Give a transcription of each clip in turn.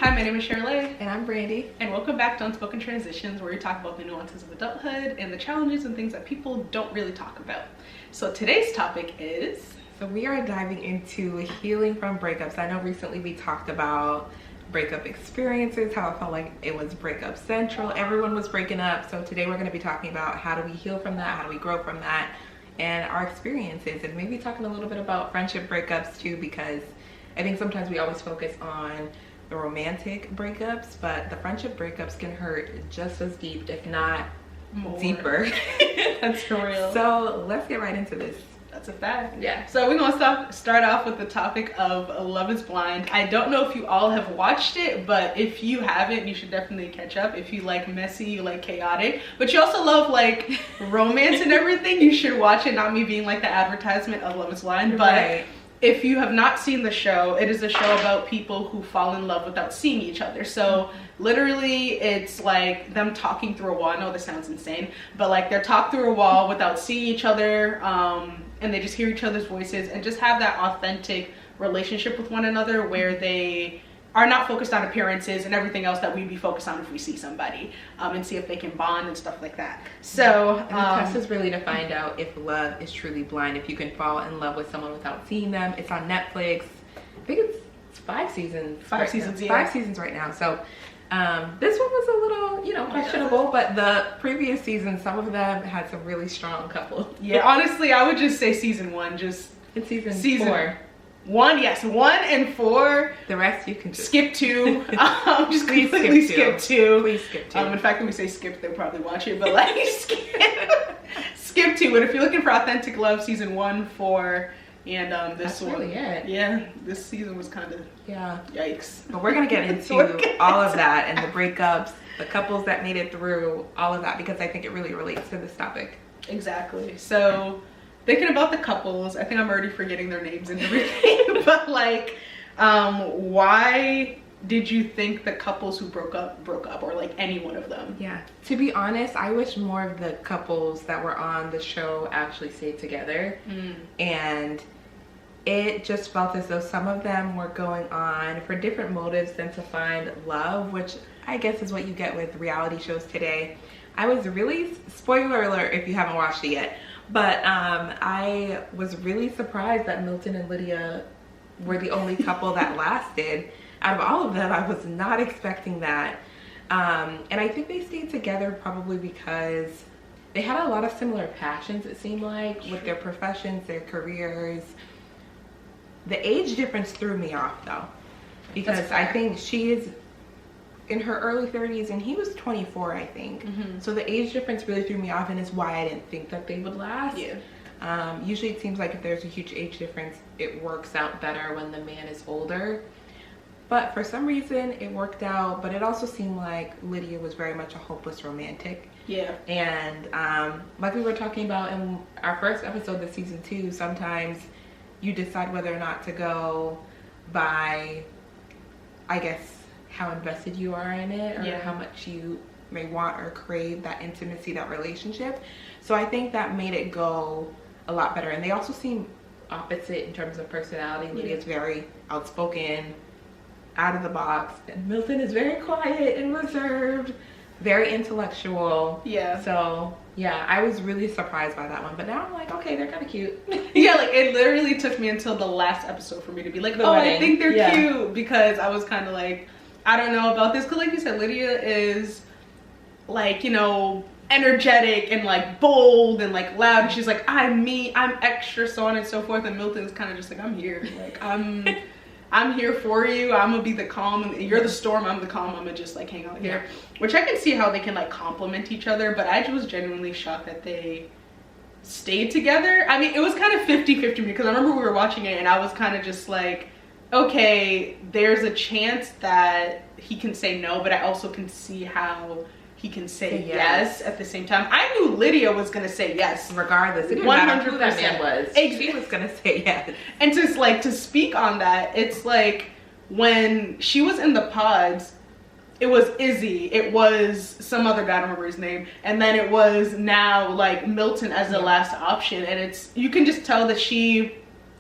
Hi, my name is Sherley. And I'm Brandy. And welcome back to Unspoken Transitions, where we talk about the nuances of adulthood and the challenges and things that people don't really talk about. So today's topic is... So we are diving into healing from breakups. I know recently we talked about breakup experiences, how it felt like it was breakup central. Everyone was breaking up. So today we're going to be talking about how do we heal from that, how do we grow from that, and our experiences, and maybe talking a little bit about friendship breakups too, because I think sometimes we always focus on the romantic breakups, but the friendship breakups can hurt just as deep, if not more. Deeper. That's for real. So let's get right into this. That's a fact. Yeah. So we're gonna start off with the topic of Love is Blind. I don't know if you all have watched it, but if you haven't, you should definitely catch up. If you like messy, you like chaotic, but you also love like romance and everything, you should watch it. Not me being like the advertisement of Love is Blind, but right. If you have not seen the show, it is a show about people who fall in love without seeing each other. So literally it's like them talking through a wall. I know this sounds insane, but like they're talk through a wall without seeing each other, and they just hear each other's voices and just have that authentic relationship with one another where they are not focused on appearances and everything else that we'd be focused on if we see somebody, and see if they can bond and stuff like that. So and the test is really to find out if love is truly blind, if you can fall in love with someone without seeing them. It's on Netflix. I think it's 5 seasons. 5 seasons, yeah. 5 seasons right now. So this one was a little, questionable, but the previous season, some of them had some really strong couples. Yeah, honestly, I would just say season 1. It's season 4. 1, yes, 1 and 4. The rest you can just skip 2. Just Please completely skip 2. Please skip 2. In fact, when we say skip, they'll probably watch it, but like skip 2. But if you're looking for authentic love, season 1, 4, and this That's one, really it. Yeah, this season was kind of yikes. But we're gonna get into all of that and the breakups, the couples that made it through, all of that, because I think it really relates to this topic. Exactly. So thinking about the couples, I think I'm already forgetting their names and everything, but like, why did you think the couples who broke up, or like any one of them? Yeah, to be honest, I wish more of the couples that were on the show actually stayed together. And it just felt as though some of them were going on for different motives than to find love, which I guess is what you get with reality shows today. I was really, spoiler alert if you haven't watched it yet, but I was really surprised that Milton and Lydia were the only couple that lasted. Out of all of them, I was not expecting that. And I think they stayed together probably because they had a lot of similar passions, it seemed like, with their professions, their careers. The age difference threw me off though, because I think she is in her early 30s and he was 24, I think. So the age difference really threw me off, and is why I didn't think that they would last. Yeah. Usually it seems like if there's a huge age difference, it works out better when the man is older. But for some reason it worked out, but it also seemed like Lydia was very much a hopeless romantic. Yeah. And like we were talking about in our first episode of season 2, sometimes you decide whether or not to go by, I guess, how invested you are in it, or how much you may want or crave that intimacy, that relationship. So I think that made it go a lot better. And they also seem opposite in terms of personality. Lydia's very outspoken, out of the box, and Milton is very quiet and reserved, very intellectual. Yeah. So yeah, I was really surprised by that one, but now I'm like, okay, they're kind of cute. Yeah, like it literally took me until the last episode for me to be like, oh, I think they're cute, because I was kind of like, I don't know about this, because like you said, Lydia is like, energetic and like bold and like loud, and she's like, I'm extra, so on and so forth, and Milton's kind of just like, I'm here, like I'm here for you. I'm gonna be the calm, and you're the storm, I'm the calm. I'm gonna just like hang out here. Which I can see how they can like complement each other, but I was genuinely shocked that they stayed together. I mean, it was kind of 50-50 me, because I remember we were watching it and I was kind of just like, okay, there's a chance that he can say no, but I also can see how he can say yes at the same time. I knew Lydia was gonna say yes regardless. It didn't matter who that man was. She was gonna say yes. And to speak on that, it's like when she was in the pods, it was Izzy, it was some other guy, I don't remember his name, and then it was now like Milton as the last option, and you can just tell that she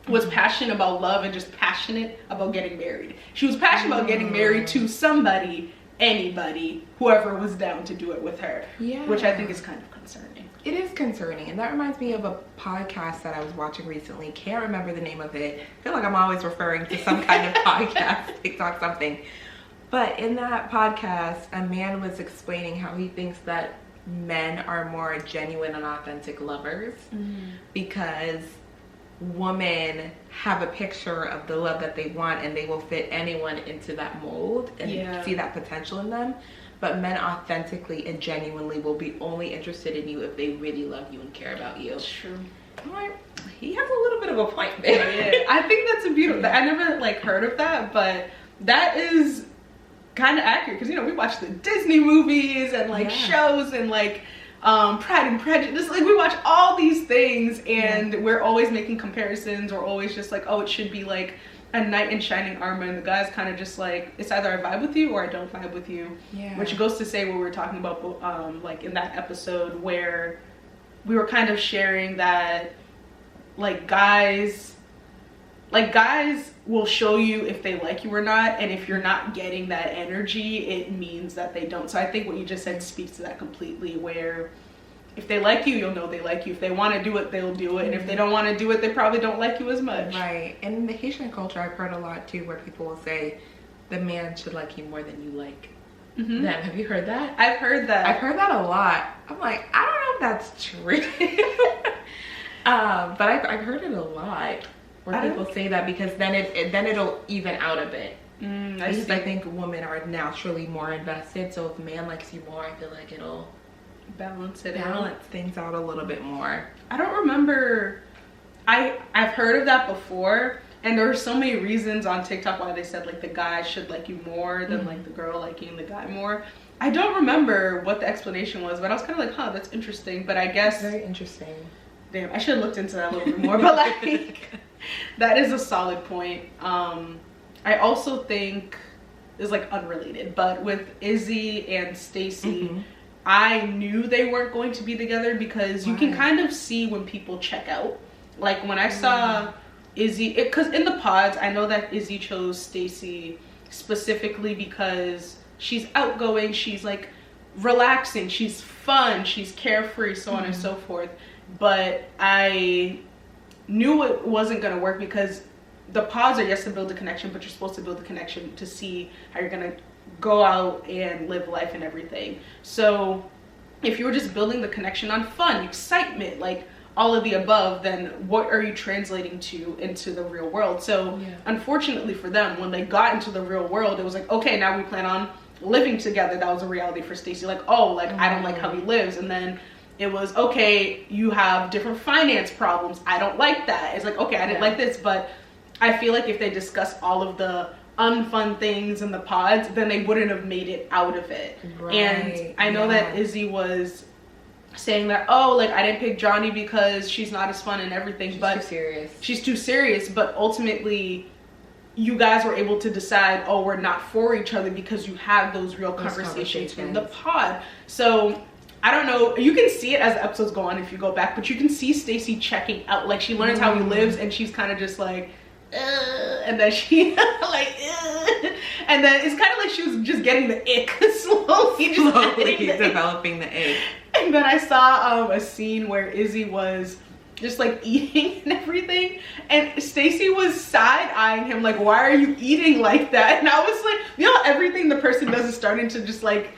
was passionate about love and just passionate about getting married. She was passionate about getting married to somebody, anybody, whoever was down to do it with her. Yeah. Which I think is kind of concerning. It is concerning, and that reminds me of a podcast that I was watching recently. Can't remember the name of it. I feel like I'm always referring to some kind of podcast, TikTok, something. But in that podcast, a man was explaining how he thinks that men are more genuine and authentic lovers because women have a picture of the love that they want and they will fit anyone into that mold and see that potential in them. But men authentically and genuinely will be only interested in you if they really love you and care about you. True. I'm like, he has a little bit of a point there. Yeah. I think that's a beautiful, I never like heard of that, but that is kind of accurate because, you know, we watch the Disney movies and like shows and like Pride and Prejudice, like we watch all these things and we're always making comparisons or always just like, oh, it should be like a knight in shining armor, and the guy's kind of just like, it's either I vibe with you or I don't vibe with you. Which goes to say what we were talking about like in that episode where we were kind of sharing that like guys will show you if they like you or not, and if you're not getting that energy, it means that they don't. So I think what you just said speaks to that completely, where if they like you, you'll know they like you. If they want to do it, they'll do it. And if they don't want to do it, they probably don't like you as much. Right. And in the Haitian culture, I've heard a lot too where people will say the man should like you more than you like them. Have you heard that? I've heard that. I've heard that a lot. I'm like, I don't know if that's true. But I've heard it a lot. Where people say that because then it'll even out a bit. Because I think women are naturally more invested, so if a man likes you more, I feel like it'll balance things out a little bit more. I don't remember. I've heard of that before, and there were so many reasons on TikTok why they said like the guy should like you more than like the girl liking the guy more. I don't remember what the explanation was, but I was kind of like, huh, that's interesting. But I guess very interesting. Damn, I should have looked into that a little bit more. But like. That is a solid point. I also think is like unrelated, but with Izzy and Stacy, I knew they weren't going to be together because you can kind of see when people check out. Like when I saw Izzy, because in the pods, I know that Izzy chose Stacy specifically because she's outgoing, she's like relaxing, she's fun, she's carefree, so on and so forth. But I knew it wasn't going to work because the pods are yes to build a connection, but you're supposed to build a connection to see how you're going to go out and live life and everything. So if you were just building the connection on fun, excitement, like all of the above, then what are you translating to into the real world? So unfortunately for them, when they got into the real world, it was like, okay, now we plan on living together. That was a reality for Stacy. Like, oh, like I don't like how he lives. And then it was, okay, you have different finance problems. I don't like that. It's like, okay, I didn't like this, but I feel like if they discuss all of the unfun things in the pods, then they wouldn't have made it out of it. Right. And I know that Izzy was saying that, oh, like I didn't pick Johnny because she's not as fun and everything, but she's too serious. But ultimately, you guys were able to decide, oh, we're not for each other because you have those real conversations in the pod. So I don't know, you can see it as the episodes go on if you go back, but you can see Stacy checking out. Like she learns how he lives and she's kind of just like, and then she like, and then it's kind of like she was just getting the ick slowly developing the ick. And then I saw a scene where Izzy was just like eating and everything, and Stacy was side-eyeing him like, why are you eating like that? And I was like, you know, everything the person does is starting to just like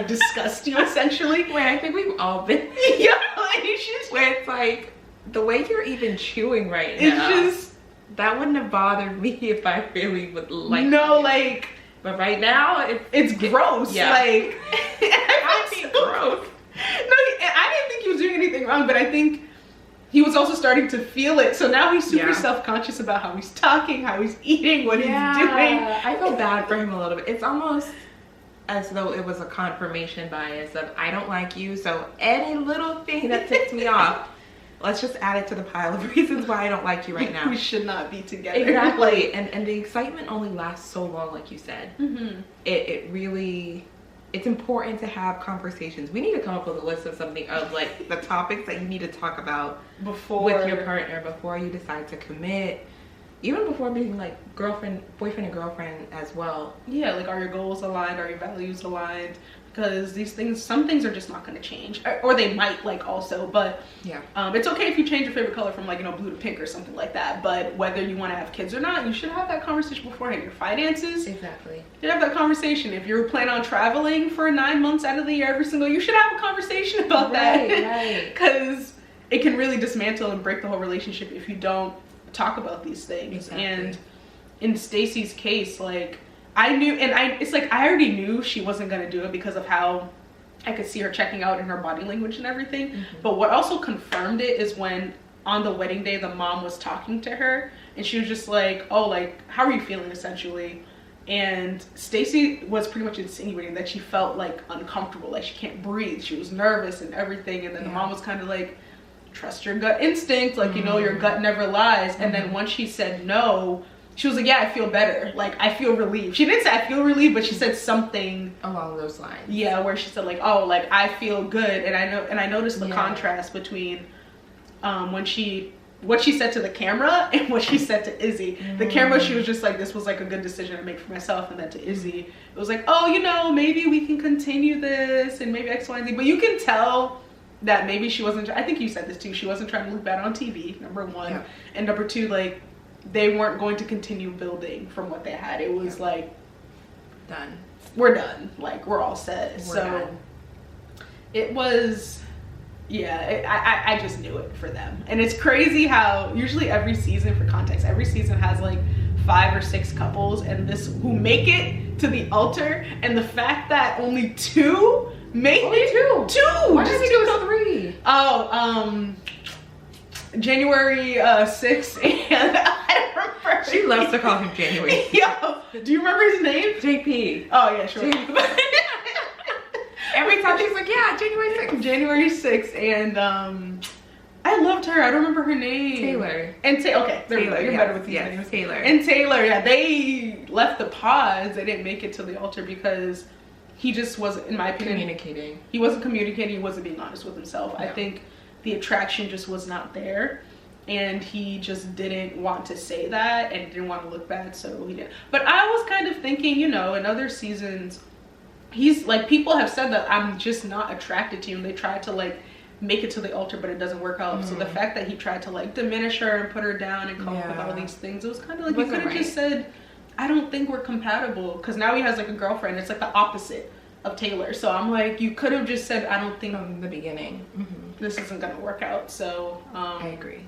disgust you essentially. Wait, I think we've all been where it's like the way you're even chewing right now, it's just, that wouldn't have bothered me if I really would like like, but right now it's gross. Like I mean gross. No, I didn't think he was doing anything wrong, but I think he was also starting to feel it. So now he's super self-conscious about how he's talking, how he's eating, what he's doing. I feel bad for him a little bit. It's almost as though it was a confirmation bias of, I don't like you, so any little thing that ticks me off, let's just add it to the pile of reasons why I don't like you right now. We should not be together. Exactly. And the excitement only lasts so long, like you said. It really it's important to have conversations. We need to come up with a list of something of like the topics that you need to talk about with your partner before you decide to commit. Even before being like boyfriend and girlfriend as well. Yeah, like are your goals aligned? Are your values aligned? Because these things, some things are just not going to change, or they might like also, but yeah, it's okay if you change your favorite color from like, you know, blue to pink or something like that. But whether you want to have kids or not, you should have that conversation beforehand. Your finances, exactly. You have that conversation. If you're planning on traveling for 9 months out of the year every single, you should have a conversation about that. Right. Because it can really dismantle and break the whole relationship if you don't talk about these things. Exactly. And in Stacy's case, like I knew, and it's like I already knew she wasn't gonna do it because of how I could see her checking out in her body language and everything. Mm-hmm. But what also confirmed it is when on the wedding day the mom was talking to her and she was just like, oh, like how are you feeling essentially? And Stacy was pretty much insinuating that she felt like uncomfortable, like she can't breathe, she was nervous and everything. And then the mom was kind of like, trust your gut instinct, like, you know, your gut never lies. And then once she said no, she was like, yeah, I feel better, like I feel relieved. She didn't say I feel relieved, but she said something along those lines. Yeah, where she said like, oh, like I feel good. And I noticed the contrast between what she said to the camera and what she said to Izzy. The camera, she was just like, this was like a good decision to make for myself. And then to Izzy, it was like, oh, you know, maybe we can continue this and maybe X, Y, and Z. But you can tell that maybe she wasn't, I think you said this too, she wasn't trying to look bad on TV, number one. Yeah. And number two, like they weren't going to continue building from what they had. It was like, done. We're done. Like we're all set. We're so done. It was, yeah, I just knew it for them. And it's crazy how usually every season, for context, every season has like 5 or 6 couples and this who make it to the altar, and the fact that only 2 made it. 2. Why did they do it 3? Oh, January 6th, and I remember. She loves to call him January. Yo, do you remember his name? JP. Oh yeah, sure. Every time she's like, yeah, January 6th. January 6th, and I loved her. I don't remember her name. Taylor. And okay, Taylor. You're better with these names. Taylor. And Taylor, yeah, they left the pods. They didn't make it to the altar because he just wasn't, in my opinion, communicating. He wasn't communicating. He wasn't being honest with himself. No. I think the attraction just was not there, and he just didn't want to say that and didn't want to look bad, so he did. But I was kind of thinking, you know, in other seasons, he's like, people have said that I'm just not attracted to you, and they tried to like make it to the altar, but it doesn't work out. So the fact that he tried to like diminish her and put her down and come up with all these things, it was kind of like, you could have just said, I don't think we're compatible, because now he has like a girlfriend. It's like the opposite of Taylor. So I'm like, you could have just said, I don't think from the beginning this isn't gonna work out. So I agree.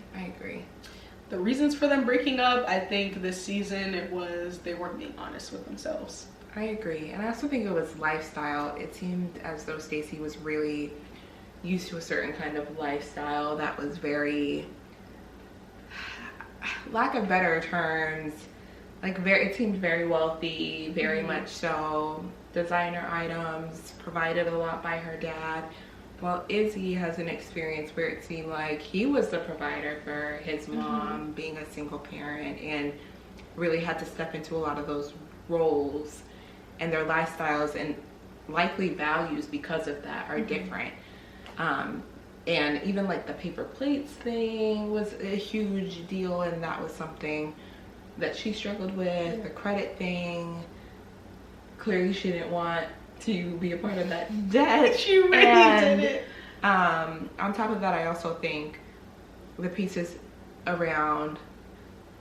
The reasons for them breaking up, I think this season it was they weren't being honest with themselves. I agree. And I also think it was lifestyle. It seemed as though Stacey was really used to a certain kind of lifestyle that was very, lack of better terms, like it seemed very wealthy, very much so, designer items, provided a lot by her dad. While Izzy has an experience where it seemed like he was the provider for his mom, being a single parent, and really had to step into a lot of those roles, and their lifestyles and likely values because of that are different. And even like the paper plates thing was a huge deal, and that was something that she struggled with. The credit thing, clearly she didn't want to be a part of that debt. She really didn't. On top of that, I also think the pieces around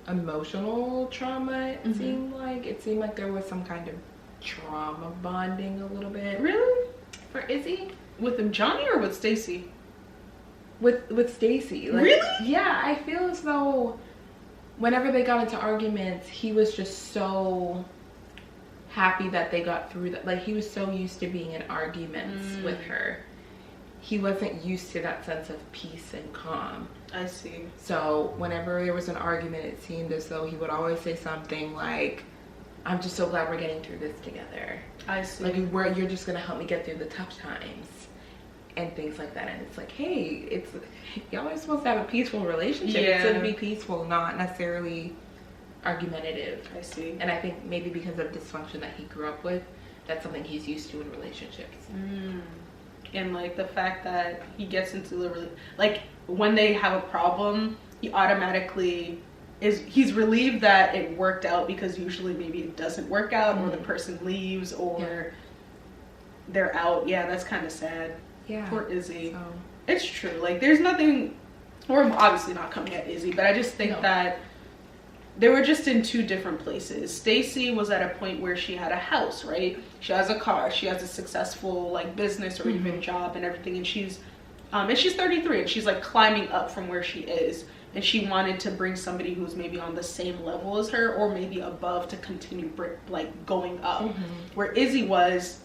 emotional trauma, it seemed like there was some kind of trauma bonding a little bit. Really? For Izzy? With Johnny or with Stacey? With Stacey. Like, really? Yeah, I feel as though whenever they got into arguments, he was just so happy that they got through that. Like, he was so used to being in arguments with her. He wasn't used to that sense of peace and calm. I see. So whenever there was an argument, it seemed as though he would always say something like, I'm just so glad we're getting through this together. I see. Like, you're just gonna help me get through the tough times and things like that. And it's like, hey, y'all are supposed to have a peaceful relationship. Yeah. It's going to be peaceful, not necessarily argumentative. I see. And I think maybe because of dysfunction that he grew up with, that's something he's used to in relationships. And like the fact that he gets into the like when they have a problem, he automatically he's relieved that it worked out, because usually maybe it doesn't work out, or the person leaves, or they're out. Yeah, that's kind of sad. Yeah, poor Izzy. So. It's true. Like, there's nothing. We're obviously not coming at Izzy, but I just think that they were just in two different places. Stacy was at a point where she had a house, right? She has a car, she has a successful like business or even job and everything, and she's 33, and she's like climbing up from where she is, and she wanted to bring somebody who's maybe on the same level as her, or maybe above, to continue like going up. Where Izzy was,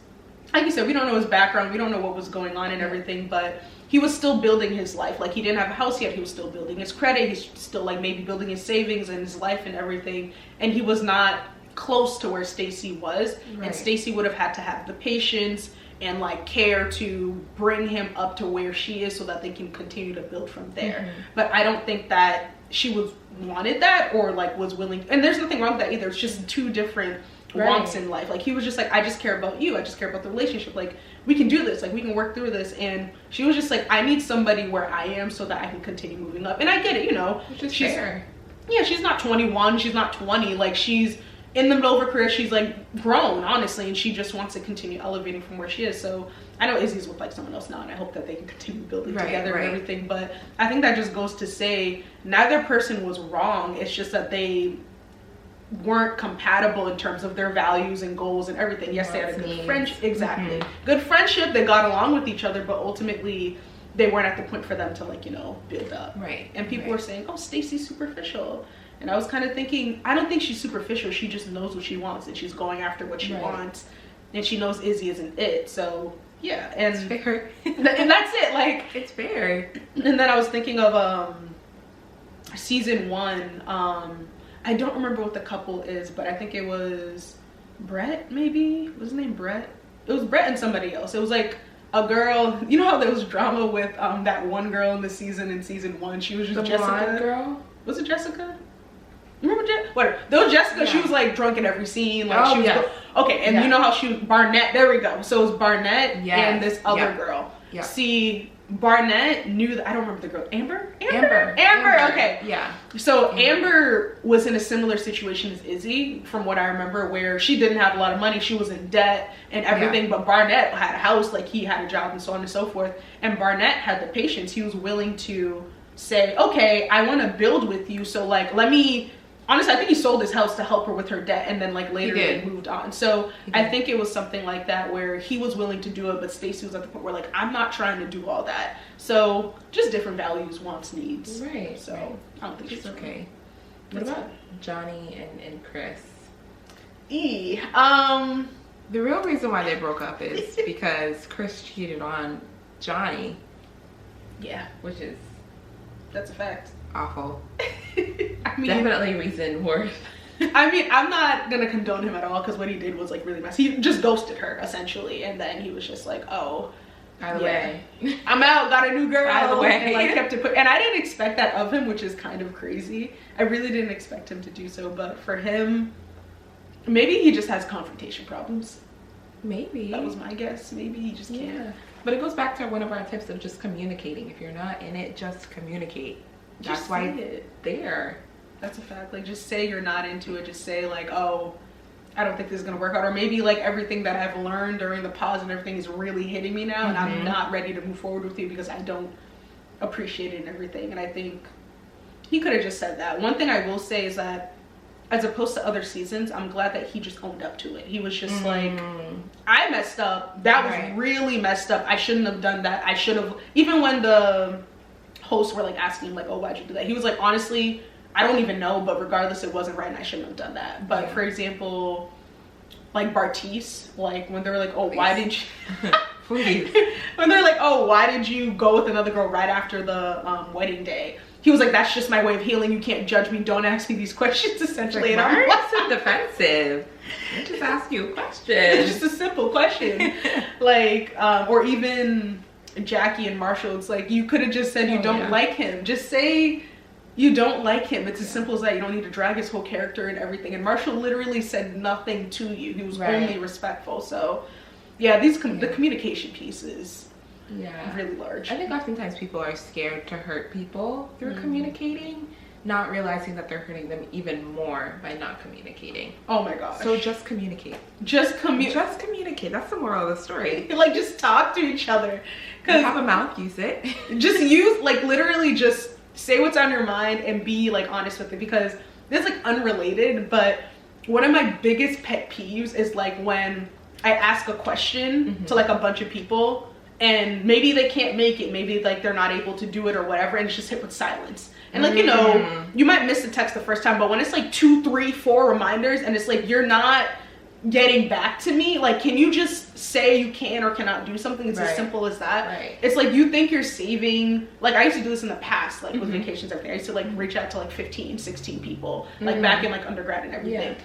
like you said, we don't know his background, we don't know what was going on and everything, but he was still building his life. Like, he didn't have a house yet, he was still building his credit, he's still like maybe building his savings and his life and everything, and he was not close to where Stacy was. And Stacy would have had to have the patience and like care to bring him up to where she is, so that they can continue to build from there. But I don't think that she wanted that, or like was willing, and there's nothing wrong with that either. It's just two different wants in life. Like, he was just like, I just care about you, I just care about the relationship, like we can do this, like we can work through this. And she was just like, I need somebody where I am so that I can continue moving up. And I get it, you know, she's fair. Yeah, she's not 21, she's not 20, like she's in the middle of her career, she's like grown, honestly, and she just wants to continue elevating from where she is. So I know Izzy's with like someone else now, and I hope that they can continue building together and everything, but I think that just goes to say neither person was wrong. It's just that they weren't compatible in terms of their values and goals and everything. Yes, they had a good friendship, good friendship, they got along with each other, but ultimately they weren't at the point for them to like, you know, build up. And people were saying, oh, Stacy's superficial, and I was kind of thinking, I don't think she's superficial, she just knows what she wants, and she's going after what she wants, and she knows Izzy isn't it. So yeah, and it's fair. And that's it, like it's fair. And then I was thinking of season 1, I don't remember what the couple is, but I think it was Brett, maybe? Was his name Brett? It was Brett and somebody else. It was like a girl, you know how there was drama with that one girl in the season, in season 1, she was just the Jessica. Blonde girl? Was it Jessica? Remember whatever. There was Jessica, she was like drunk in every scene. Like, she was okay, and you know how she was Barnett, there we go. So it was Barnett and this other girl. See, Barnett knew that, I don't remember the girl, Amber, okay. So Amber was in a similar situation as Izzy, from what I remember, where she didn't have a lot of money, she was in debt and everything, but Barnett had a house, like he had a job and so on and so forth, and Barnett had the patience. He was willing to say, okay, I want to build with you, so like let me, honestly, I think he sold his house to help her with her debt, and then like later they moved on. So I think it was something like that where he was willing to do it, but Stacy was at the point where like, I'm not trying to do all that. So just different values, wants, needs. So I don't think she's okay. What about Johnny and Chris? The real reason why they broke up is because Chris cheated on Johnny. Which is, that's a fact. Awful. I mean, definitely reason worth. I mean, I'm not gonna condone him at all, because what he did was like really messy. He just ghosted her essentially, and then he was just like, oh, by the way, I'm out, got a new girl, by the way, and like kept it and I didn't expect that of him, which is kind of crazy. I really didn't expect him to do so, but for him, maybe he just has confrontation problems. Maybe. That was my guess. Maybe he just can't. But it goes back to one of our tips of just communicating. If you're not in it, just communicate. That's why it's there. That's a fact. Like, just say you're not into it. Just say like, oh, I don't think this is gonna work out, or maybe like everything that I've learned during the pause and everything is really hitting me now, and I'm not ready to move forward with you because I don't appreciate it and everything. And I think he could have just said that. One thing I will say is that, as opposed to other seasons, I'm glad that he just owned up to it. He was just like, I messed up. That was really messed up. I shouldn't have done that. I should have, even when the hosts were like asking him like, oh, why'd you do that? He was like, honestly, I don't even know, but regardless, it wasn't right and I shouldn't have done that. But for example, like Bartice, like when they were like, oh, why did you when they're like, oh, why did you go with another girl right after the wedding day? He was like, that's just my way of healing. You can't judge me. Don't ask me these questions, essentially. Like, and I'm like, so defensive. I just ask you a question. It's just a simple question. Like, or even Jackie and Marshall, it's like, you could have just said you don't like him. Just say you don't like him. It's as simple as that. You don't need to drag his whole character and everything. And Marshall literally said nothing to you. He was only respectful. So, yeah, the communication piece is really large. I think oftentimes people are scared to hurt people through communicating, not realizing that they're hurting them even more by not communicating. Oh my gosh. So just communicate. Just communicate. That's the moral of the story. Like, just talk to each other. You have a mouth, use it. Just use, like, literally just say what's on your mind and be, like, honest with it. Because this is, like, unrelated, but one of my biggest pet peeves is, like, when I ask a question to, like, a bunch of people and maybe they can't make it, maybe, like, they're not able to do it or whatever, and it's just hit with silence. And, like, you know, you might miss the text the first time, but when it's like 2, 3, 4 reminders and it's like you're not getting back to me, like, can you just say you can or cannot do something? It's as simple as that. It's like you think you're saving, like, I used to do this in the past, like with vacations and everything. I used to, like, reach out to like 15, 16 people, like back in, like, undergrad and everything.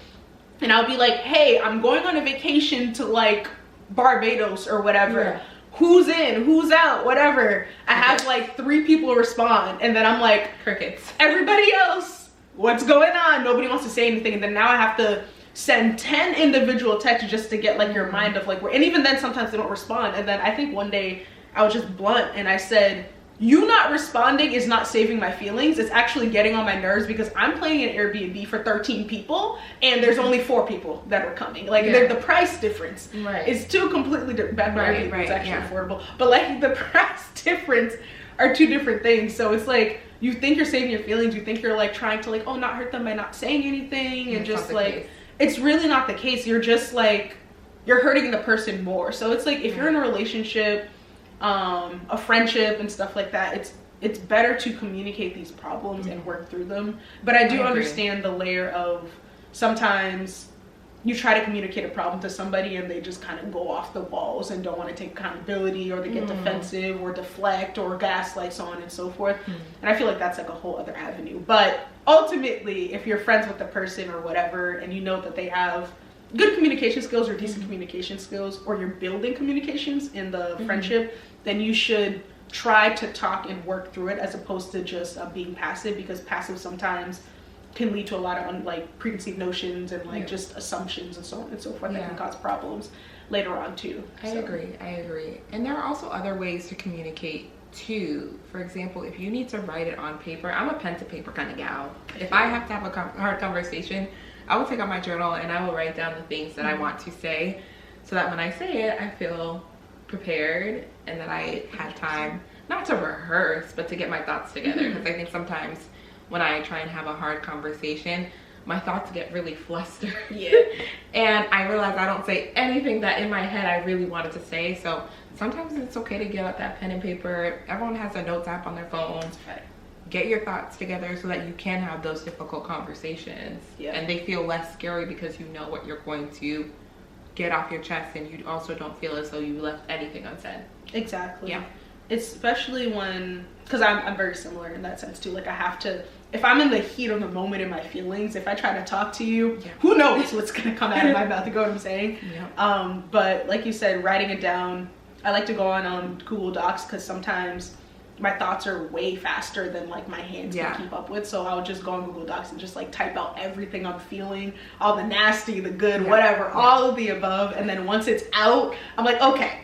And I'll be like, hey, I'm going on a vacation to, like, Barbados or whatever. Who's in, who's out, whatever. I have like 3 people respond, and then I'm like, crickets. Everybody else, what's going on? Nobody wants to say anything, and then now I have to send 10 individual texts just to get, like, your mind of, like, where, and even then sometimes they don't respond. And then I think one day I was just blunt and I said, you not responding is not saving my feelings. It's actually getting on my nerves because I'm playing an Airbnb for 13 people and there's only 4 people that are coming. Like, the price difference is 2 completely different. Back when Airbnb was actually affordable. But, like, the price difference are 2 different things. So it's like, you think you're saving your feelings. You think you're, like, trying to, like, oh, not hurt them by not saying anything. And just, like, it's really not the case. You're just, like, you're hurting the person more. So it's like, if you're in a relationship, a friendship and stuff like that, it's better to communicate these problems and work through them. But I do understand the layer of sometimes you try to communicate a problem to somebody and they just kind of go off the walls and don't want to take accountability, or they get defensive or deflect or gaslight, so on and so forth. And I feel like that's like a whole other avenue. But ultimately, if you're friends with the person or whatever and you know that they have good communication skills or decent communication skills, or you're building communications in the friendship, then you should try to talk and work through it, as opposed to just being passive, because passive sometimes can lead to a lot of like preconceived notions and like just assumptions and so on and so forth that can cause problems later on too. I agree. And there are also other ways to communicate too. For example, if you need to write it on paper, I'm a pen to paper kind of gal. If I have to have a hard conversation, I will take out my journal and I will write down the things that I want to say, so that when I say it, I feel prepared and that I had time, not to rehearse, but to get my thoughts together. Because I think sometimes when I try and have a hard conversation, my thoughts get really flustered. And I realize I don't say anything that in my head I really wanted to say. So sometimes it's okay to get out that pen and paper. Everyone has a notes app on their phones. Get your thoughts together so that you can have those difficult conversations. And they feel less scary because you know what you're going to get off your chest, and you also don't feel as though you left anything unsaid. Exactly. Especially when, because I'm very similar in that sense too. Like, I have to, if I'm in the heat of the moment in my feelings, if I try to talk to you, who knows what's gonna come out of my mouth, you know what I'm saying? But like you said, writing it down, I like to go on Google Docs, because sometimes my thoughts are way faster than like my hands can keep up with. So I'll just go on Google Docs and just like type out everything I'm feeling, all the nasty, the good, whatever, all of the above. And then once it's out, I'm like, okay,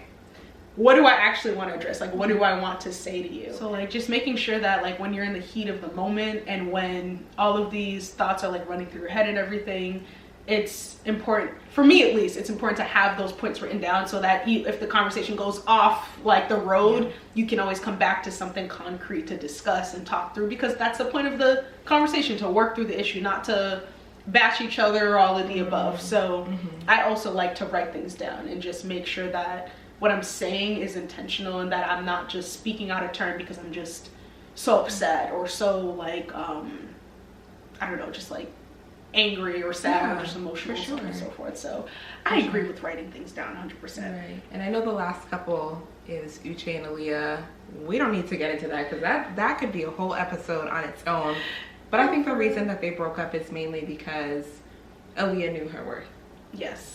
what do I actually want to address? Like, what do I want to say to you? So like, just making sure that like when you're in the heat of the moment and when all of these thoughts are like running through your head and everything, it's important, for me at least, it's important to have those points written down, so that if the conversation goes off like the road, you can always come back to something concrete to discuss and talk through, because that's the point of the conversation, to work through the issue, not to bash each other or all of the above. So I also like to write things down and just make sure that what I'm saying is intentional, and that I'm not just speaking out of turn because I'm just so upset or so like I don't know, just like angry or sad or just emotional, so on and so forth. So I agree with writing things down 100%. And I know the last couple is Uche and Aaliyah. We don't need to get into that, because that could be a whole episode on its own. But I think the reason that they broke up is mainly because Aaliyah knew her worth.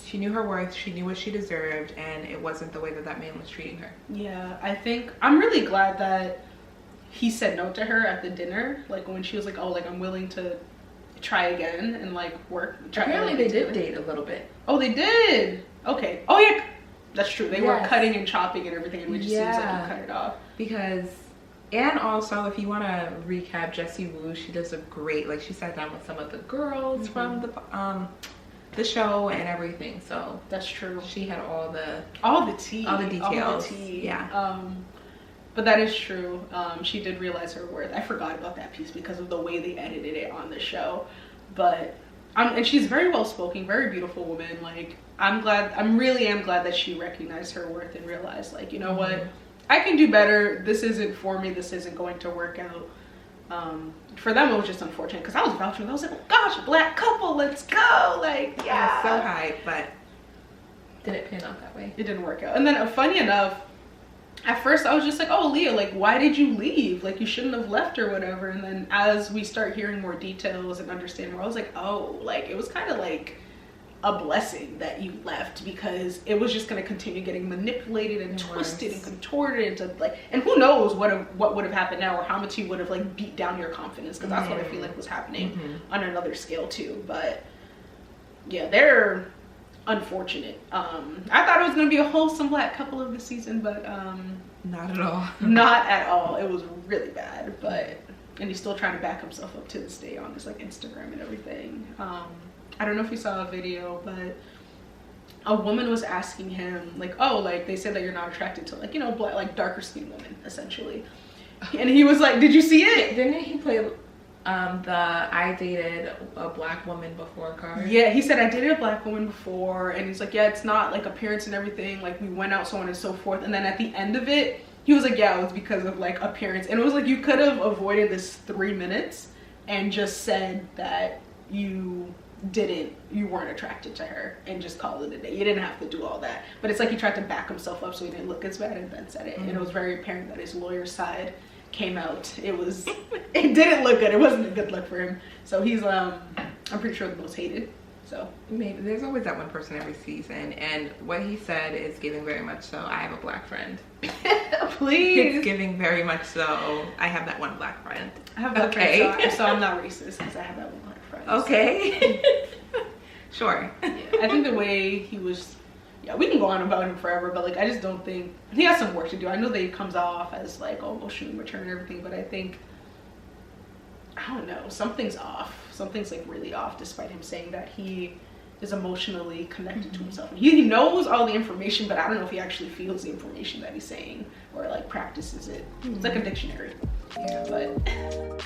She knew her worth, she knew what she deserved, and it wasn't the way that man was treating her. I think I'm really glad that he said no to her at the dinner, like when she was like, oh, like I'm willing to try again and like work. Apparently they did date a little bit. Oh, they did. Okay. Oh yeah, that's true. They were cutting and chopping and everything, and it just seems like you cut it off. Because, and also if you want to recap Jessie Wu, she does a great, like she sat down with some of the girls from the show and everything. So that's true. She had all the tea, all the details. All the tea. Yeah. But that is true. She did realize her worth. I forgot about that piece because of the way they edited it on the show. But and she's very well spoken, very beautiful woman. Like I really am glad that she recognized her worth and realized, like, you know what, I can do better. This isn't for me. This isn't going to work out. For them, it was just unfortunate because I was vouching. I was like, oh gosh, black couple, let's go. Like, yeah, so hype, but didn't pan out that way. It didn't work out. And then funny enough, at first I was just like, oh, Leah, like, why did you leave? Like, you shouldn't have left or whatever. And then as we start hearing more details and understand more, I was like, oh, like, it was kind of like a blessing that you left, because it was just going to continue getting manipulated and twisted and contorted into, like, and who knows what would have happened now, or how much he would have like beat down your confidence, because that's what I feel like was happening on another scale too. But yeah, they're unfortunate. I thought it was gonna be a wholesome black couple of the season, but not at all. Not at all. It was really bad. But and he's still trying to back himself up to this day on his like Instagram and everything. I don't know if you saw a video, but a woman was asking him, like, oh, like, they said that you're not attracted to, like, you know, black, like darker skinned women, essentially. And he was like, did you see it? Didn't he play the I dated a black woman before card? Yeah, he said, I dated a black woman before, and he's like, yeah, it's not like appearance and everything, like we went out, so on and so forth. And then at the end of it, he was like, yeah, it was because of like appearance. And it was like, you could have avoided this 3 minutes and just said that you weren't attracted to her and just called it a day. You didn't have to do all that. But it's like he tried to back himself up so he didn't look as bad, and then said it. And it was very apparent that his lawyer's side came out. It didn't look good. It wasn't a good look for him. So he's I'm pretty sure the most hated. So maybe there's always that one person every season, and what he said is giving very much so I have a black friend. Please. It's giving very much so I have that one black friend. I have that friend, so I'm not racist because I have that one black friend. Okay. Sure. Yeah, I think the way he was, yeah, we can go on about him forever, but like I just don't think he has some work to do. I know that he comes off as like emotionally mature and everything, but I think, I don't know, something's off. Something's like really off, despite him saying that he is emotionally connected to himself. He knows all the information, but I don't know if he actually feels the information that he's saying or like practices it. It's like a dictionary. Yeah, but